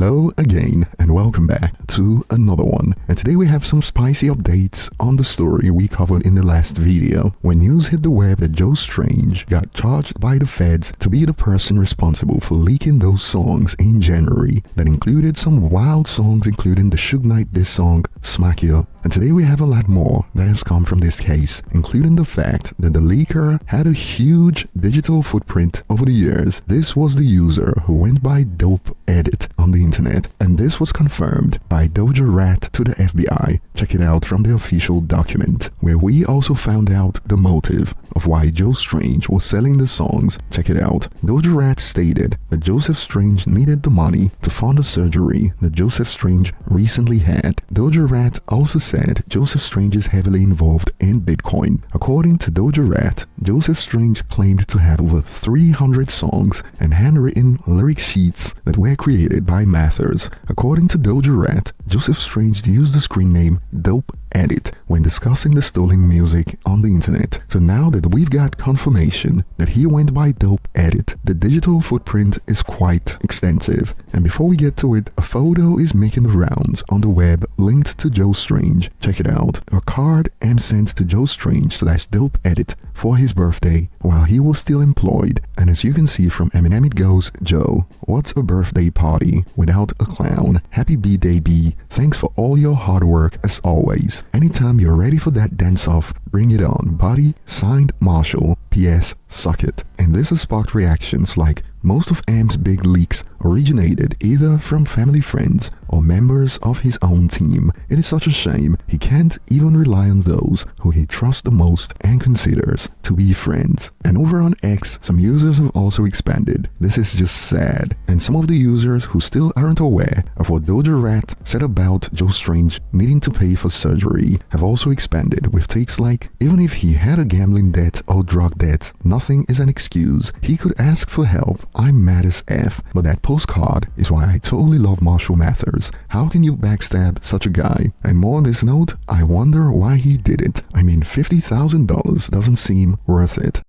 Hello again and welcome back to another one. And today we have some spicy updates on the story we covered in the last video, when news hit the web that Joe Strange got charged by the feds to be the person responsible for leaking those songs in January that included some wild songs, including the Suge Knight diss song Smack Ya. And today we have a lot more that has come from this case, including the fact that the leaker had a huge digital footprint over the years. This was the user who went by Dope Edit on the internet, and this was confirmed by Doja Rat to the FBI. Check it out from the official document, where we also found out the motive of why Joe Strange was selling the songs. Check it out. Doja Rat stated that Joseph Strange needed the money to fund a surgery that Joseph Strange recently had. Doja Rat also said Joseph Strange is heavily involved in Bitcoin. According to Doja Rat, Joseph Strange claimed to have over 300 songs and handwritten lyric sheets that were created by mathers. According to Doja Rat, Joseph Strange used the screen name Dope Edit when discussing the stolen music on the internet. So now that we've got confirmation that he went by Dope Edit, the digital footprint is quite extensive. And before we get to it, a photo is making the rounds on the web linked to Joe Strange. Check it out. A card M sent to Joe Strange / Dope Edit for his birthday while he was still employed. And as you can see from Eminem, it goes, "Joe, what's a birthday party without a clown? Happy B-Day B. Thanks for all your hard work as always. Anytime you're ready for that dance-off, bring it on, buddy. Signed, Marshall. P.S. Suck it." And this has sparked reactions like, most of M's big leaks originated either from family friends or members of his own team. It is such a shame he can't even rely on those who he trusts the most and considers to be friends. And over on X, some users have also expanded. This is just sad. And some of the users who still aren't aware of what Doja Rat said about Joe Strange needing to pay for surgery have also expanded with takes like, even if he had a gambling debt or drug debt, nothing is an excuse. He could ask for help. I'm mad as F, but that postcard is why I totally love Marshall Mathers. How can you backstab such a guy? And more on this note, I wonder why he did it. I mean, $50,000 doesn't seem worth it.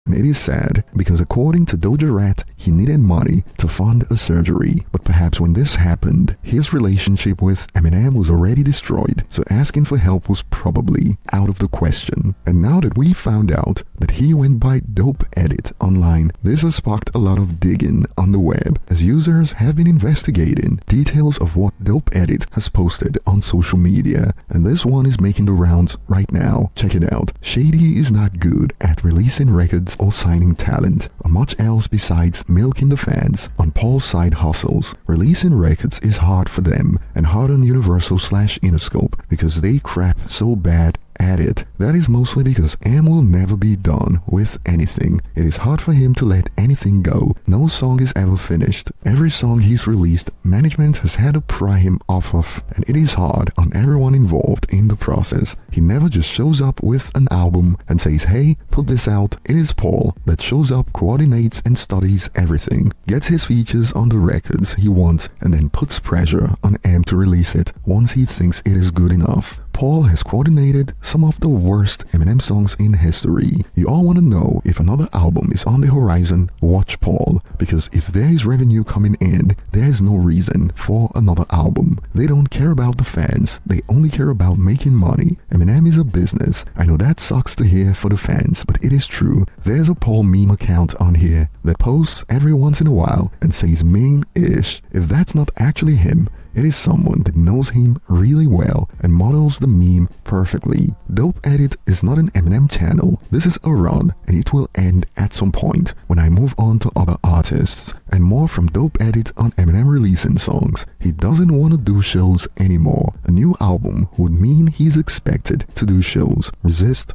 And it is sad because according to Doja Rat, he needed money to fund a surgery. But perhaps when this happened, his relationship with Eminem was already destroyed, so asking for help was probably out of the question. And now that we found out that he went by Dope Edit online, this has sparked a lot of digging on the web, as users have been investigating details of what Dope Edit has posted on social media. And this one is making the rounds right now. Check it out. Shady is not good at releasing records or signing talent, or much else besides milking the fans on Paul's side hustles. Releasing records is hard for them, and hard on Universal / Interscope, because they crap so bad at it. That is mostly because M will never be done with anything. It is hard for him to let anything go. No song is ever finished. Every song he's released, management has had to pry him off of, and it is hard on everyone involved in the process. He never just shows up with an album and says, "Hey, put this out." It is Paul that shows up, coordinates and studies everything, gets his features on the records he wants, and then puts pressure on M to release it once he thinks it is good enough. Paul has coordinated some of the worst Eminem songs in history. You all want to know if another album is on the horizon, watch Paul, because if there is revenue coming in, there is no reason for another album. They don't care about the fans, they only care about making money. Eminem is a business. I know that sucks to hear for the fans, but it is true. There's a Paul meme account on here that posts every once in a while and says mean-ish. If that's not actually him, it is someone that knows him really well and models the meme perfectly. Dope Edit is not an Eminem channel. This is a run, and it will end at some point when I move on to other artists. And more from Dope Edit on Eminem releasing songs. He doesn't want to do shows anymore. A new album would mean he's expected to do shows. Resist.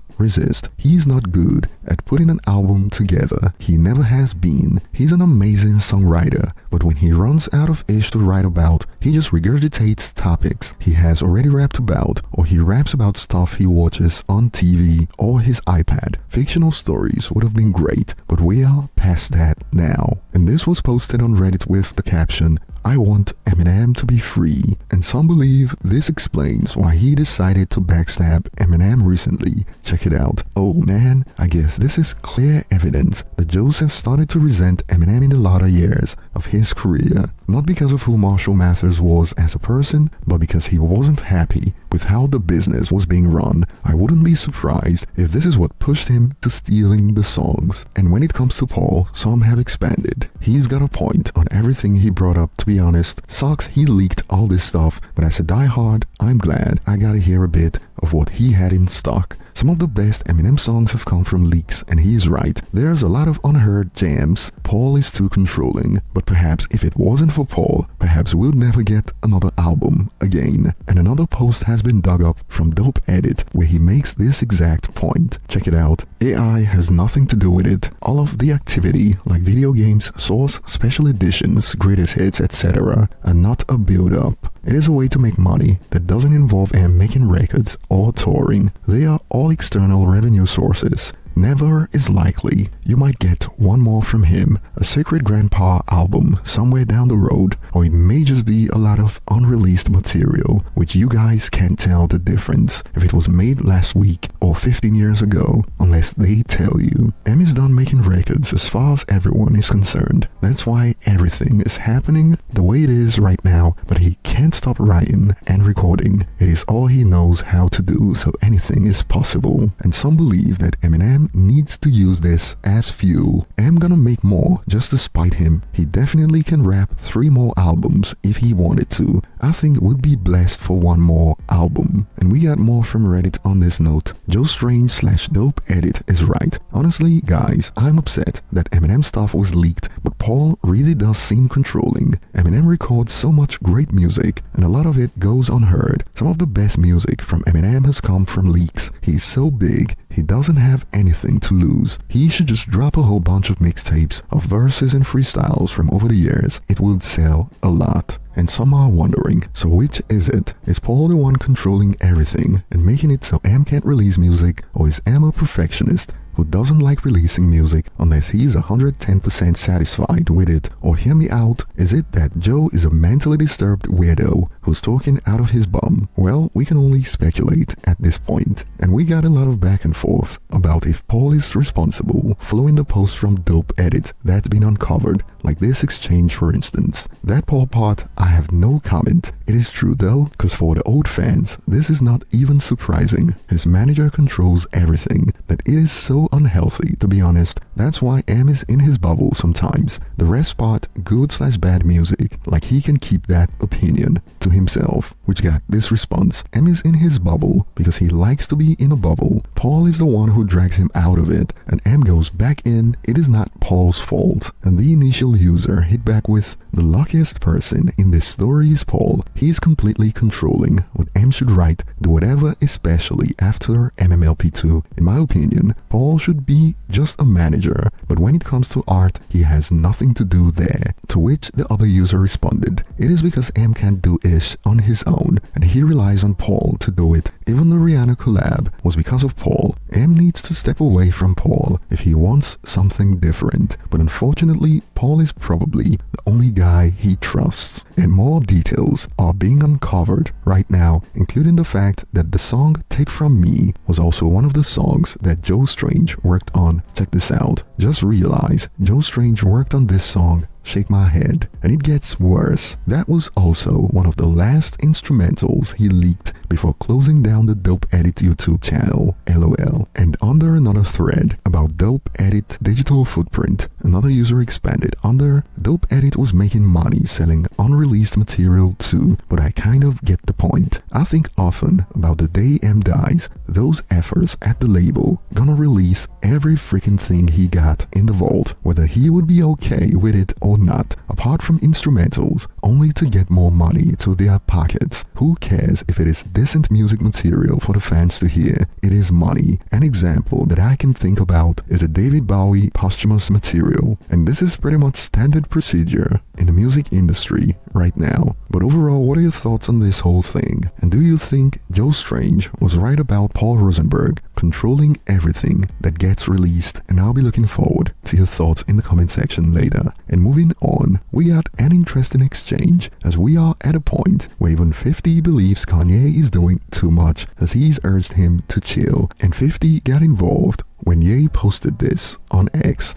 He's not good at putting an album together. He never has been. He's an amazing songwriter, but when he runs out of ish to write about, he just regurgitates topics he has already rapped about, or he raps about stuff he watches on TV or his iPad. Fictional stories would have been great, but we are past that now. And this was posted on Reddit with the caption, "I want Eminem to be free," and some believe this explains why he decided to backstab Eminem recently. Check it out. Oh man, I guess this is clear evidence that Joseph started to resent Eminem in the latter years of his career. Not because of who Marshall Mathers was as a person, but because he wasn't happy with how the business was being run. I wouldn't be surprised if this is what pushed him to stealing the songs. And when it comes to Paul, some have expanded. He's got a point on everything he brought up, to be honest. Sucks he leaked all this stuff, but as a diehard, I'm glad I got to hear a bit of what he had in stock. Some of the best Eminem songs have come from leaks, and he's right. There's a lot of unheard jams. Paul is too controlling, but perhaps if it wasn't for Paul, perhaps we'll never get another album again. And another post has been dug up from Dope Edit where he makes this exact point. Check it out. AI has nothing to do with it. All of the activity, like video games, Source, special editions, greatest hits, etc., are not a build-up. It is a way to make money that doesn't involve him making records or touring. They are all external revenue sources. Never is likely you might get one more from him, a Sacred Grandpa album somewhere down the road, or it may just be a lot of unreleased material, which you guys can't tell the difference if it was made last week or 15 years ago, unless they tell you. M is done making records as far as everyone is concerned. That's why everything is happening the way it is right now, but he can't stop writing and recording. It is all he knows how to do, so anything is possible. And some believe that Eminem needs to use this as fuel. I'm gonna make more just to spite him. He definitely can rap 3 more albums if he wanted to. I think would be blessed for 1 more album. And we got more from Reddit on this note. Joe Strange / Dope Edit is right. Honestly, guys, I'm upset that Eminem stuff was leaked, but Paul really does seem controlling. Eminem records so much great music, and a lot of it goes unheard. Some of the best music from Eminem has come from leaks. He's so big, he doesn't have anything to lose. He should just drop a whole bunch of mixtapes of verses and freestyles from over the years. It would sell a lot. And some are wondering, so which is it? Is Paul the one controlling everything and making it so M can't release music, or is M a perfectionist who doesn't like releasing music unless he's 110% satisfied with it? Or hear me out, is it that Joe is a mentally disturbed weirdo who's talking out of his bum? Well, we can only speculate at this point. And we got a lot of back and forth about if Paul is responsible following the post from Dope Edit that's been uncovered, like this exchange for instance. That Paul part, I have no comment. It is true though, cause for the old fans, this is not even surprising. His manager controls everything, that it is so unhealthy, to be honest. That's why M is in his bubble sometimes. The rest part, good / bad music, like he can keep that opinion to himself, which got this response. M is in his bubble because he likes to be in a bubble. Paul is the one who drags him out of it, and M goes back in. It is not Paul's fault. And the initial user hit back with, the luckiest person in this story is Paul. He is completely controlling what M should write, do whatever, especially after MMLP2. In my opinion, Paul should be just a manager, but when it comes to art, he has nothing to do there. To which the other user responded, it is because M can't do ish on his own, and he relies on Paul to do it. Even the Rihanna collab was because of Paul. M needs to step away from Paul if he wants something different, but unfortunately, Paul is probably the only guy he trusts. And more details are being uncovered right now, including the fact that the song Take From Me was also one of the songs that Joe Strange worked on. Check this out. Just realize Joe Strange worked on this song, Shake My Head, and it gets worse. That was also one of the last instrumentals he leaked before closing down the Dope Edit YouTube channel, LOL. And under another thread about Dope Edit digital footprint, another user expanded under, Dope Edit was making money selling unreleased material too, but I kind of get the point. I think often about the day M dies, those efforts at the label gonna release every freaking thing he got in the vault, whether he would be okay with it or not, apart from instrumentals, only to get more money to their pockets. Who cares if it is decent music material for the fans to hear? It is money. An example that I can think about is the David Bowie posthumous material, and this is pretty much standard procedure in the music industry right now. But overall, what are your thoughts on this whole thing? And do you think Joe Strange was right about Paul Rosenberg controlling everything that gets released? And I'll be looking forward to your thoughts in the comment section later. And moving on, we got an interesting exchange, as we are at a point where even 50 believes Kanye is doing too much, as he's urged him to chill, and 50 got involved when Ye posted this on X.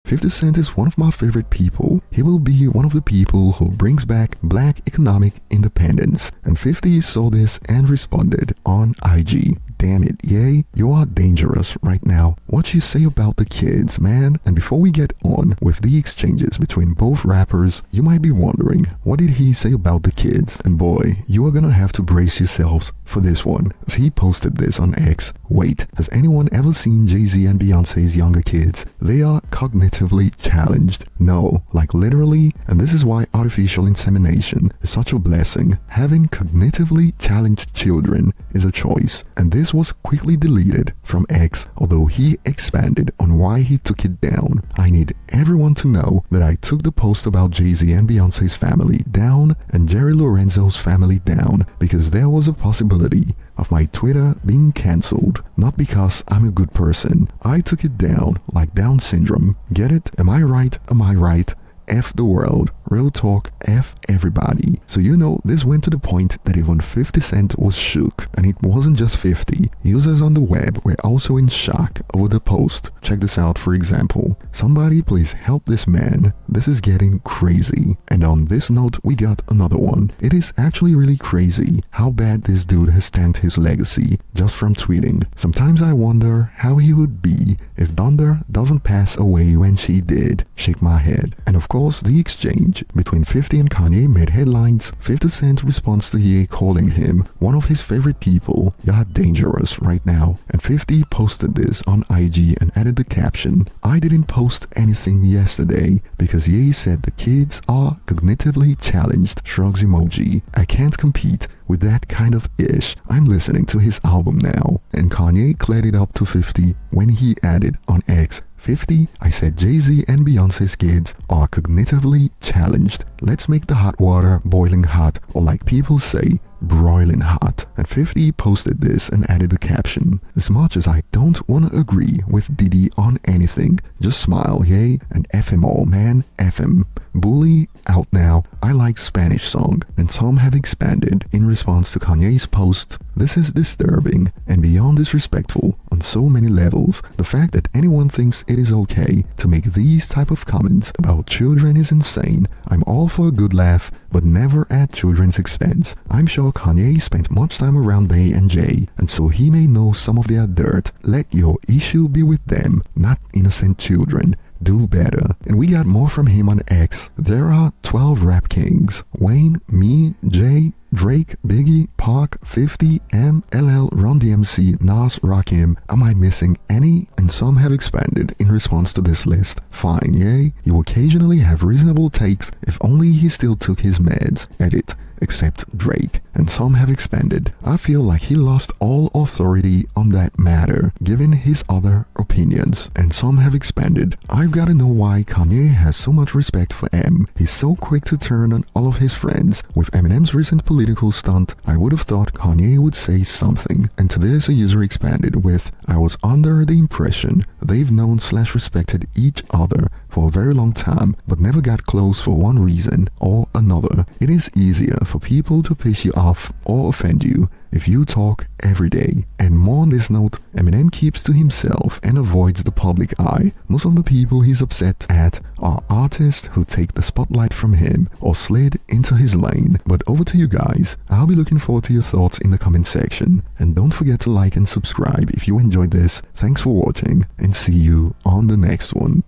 50 Cent is one of my favorite people. He will be one of the people who brings back black economic independence. And 50 saw this and responded on IG. Damn it, Ye, you are dangerous right now. What you say about the kids, man? And before we get on with the exchanges between both rappers, you might be wondering, what did he say about the kids? And boy, you are gonna have to brace yourselves for this one, as he posted this on X. Wait, has anyone ever seen Jay-Z and Beyonce's younger kids? They are cognitively challenged. No, like literally, and this is why artificial insemination is such a blessing. Having cognitively challenged children is a choice, and this was quickly deleted from X, although he expanded on why he took it down. I need everyone to know that I took the post about Jay-Z and Beyonce's family down and Jerry Lorenzo's family down because there was a possibility of my Twitter being cancelled, not because I'm a good person. I took it down like Down syndrome. Get it? Am I right? Am I right? F the world. Real talk, F everybody. So you know, this went to the point that even 50 Cent was shook. And it wasn't just 50. Users on the web were also in shock over the post. Check this out, for example. Somebody please help this man. This is getting crazy. And on this note, we got another one. It is actually really crazy how bad this dude has tanked his legacy just from tweeting. Sometimes I wonder how he would be if Donda doesn't pass away when she did. Shake my head. And of course, the exchange between 50 and Kanye made headlines. 50 Cent responds to Ye calling him one of his favorite people. You're dangerous right now. And 50 posted this on IG and added the caption, I didn't post anything yesterday because Ye said the kids are cognitively challenged. Shrugs emoji. I can't compete with that kind of ish. I'm listening to his album now. And Kanye cleared it up to 50 when he added on X, 50, I said Jay-Z and Beyonce's kids are cognitively challenged. Let's make the hot water boiling hot, or like people say, broiling hot. And 50 posted this and added the caption, as much as I don't want to agree with Diddy on anything, just smile, yay, and F him all, man, F him. Bully out now. I like Spanish song. And some have expanded in response to Kanye's post. This is disturbing and beyond disrespectful on so many levels. The fact that anyone thinks it is okay to make these type of comments about children is insane. I'm all for a good laugh, but never at children's expense. I'm sure Kanye spent much time around Bey and Jay, and so he may know some of their dirt. Let your issue be with them, not innocent children. Do better. And we got more from him on X. There are 12 rap kings. Wayne, me, Jay, Drake, Biggie, Pac, 50, M, LL, Run DMC, Nas, Rakim. Am I missing any? And some have expanded in response to this list. Fine, yay. You occasionally have reasonable takes if only he still took his meds. Edit. Except Drake. And some have expanded. I feel like he lost all authority on that matter, given his other opinions. And some have expanded. I've gotta know why Kanye has so much respect for M. He's so quick to turn on all of his friends. With Eminem's recent political stunt, I would have thought Kanye would say something. And to this a user expanded with, I was under the impression they've known/respected each other for a very long time, but never got close for one reason or another. It is easier for people to piss you off or offend you if you talk every day. And more on this note, Eminem keeps to himself and avoids the public eye. Most of the people he's upset at are artists who take the spotlight from him or slid into his lane. But over to you guys. I'll be looking forward to your thoughts in the comment section. And don't forget to like and subscribe if you enjoyed this. Thanks for watching and see you on the next one.